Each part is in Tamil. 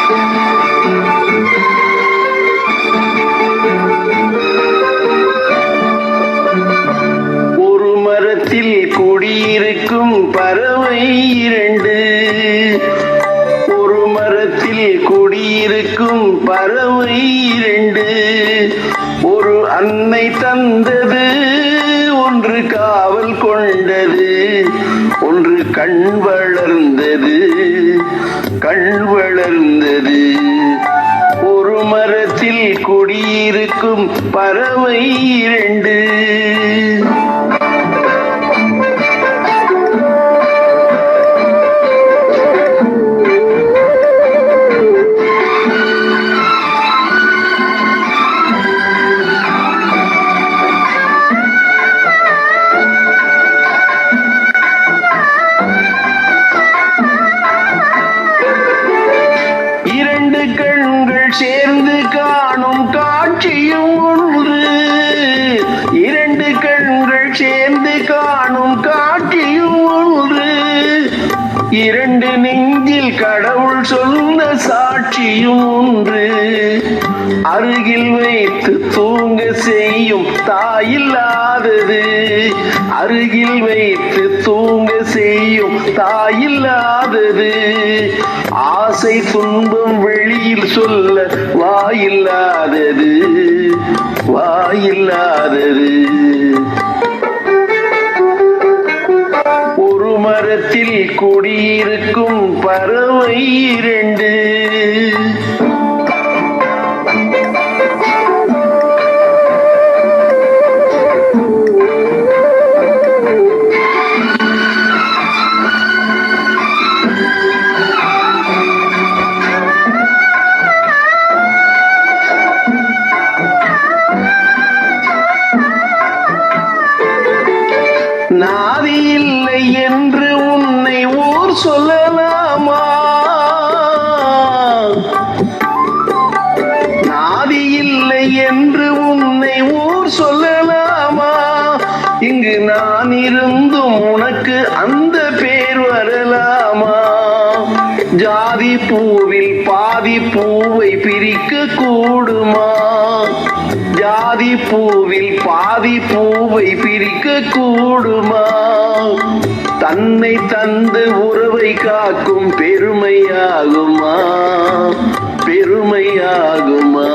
ஒரு மரத்தில் குடியிருக்கும் பறவை இரண்டு. ஒரு மரத்தில் குடியிருக்கும் பறவை இரண்டு. ஒரு அன்னை தந்தது, ஒன்று காவல் கொண்டது, ஒன்று கண் வளர்ந்தது, கண் வளர்ந்தது. ஒரு மரத்தில் குடியிருக்கும் பறவை இரண்டு. இரண்டு கண்கள் சேர்ந்து காணும் காட்சியும் ஒன்று. இரண்டு கண்கள் சேர்ந்து காணும் காட்சியும் ஒன்று. இரண்டு நெஞ்சில் கடவுள் சொன்ன சாட்சியும் ஒன்று. அருகில் வைத்து தூங்க செய்யும் தாயில்லாதது. அருகில் வைத்து தூங்க செய்யும் தாயில்லாதது. ஆசை துன்பம் வெளியில் சொல்ல வாயில்லாதது, வாயில்லாதது. ஒரு மரத்தில் குடியிருக்கும் பறவை இரண்டு. நாதி இல்லை என்று உன்னை ஊர் சொல்லலாமா? நாதி இல்லை என்று உன்னை ஊர் சொல்லலாமா? இங்கு நான் இருந்தும் உனக்கு அந்த பேர் வரலாமா? ஜாதி பூவில் பாதி பூவை பிரிக்க கூடுமா? ஜாதி பூவில் பாதி பூவை பிரிக்க கூடுமா? தன்னை தந்து உறவை காக்கும் பெருமையாகுமா? பெருமையாகுமா?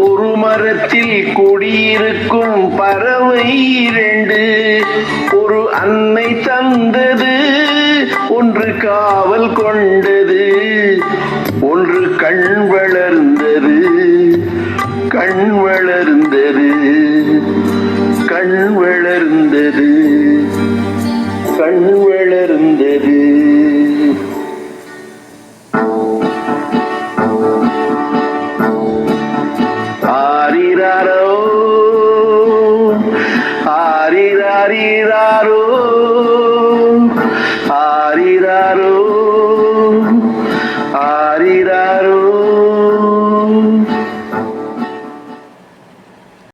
ஒரு மரத்தில் குடியிருக்கும் பறவை இரண்டு. ஒரு அன்னை தந்தது, ஒன்று காவல் கொண்டது, ஒன்று கண் வளர்ந்தது, கண் வளர்ந்தது, கண் வளர்ந்தது, கண் வளர்ந்தது.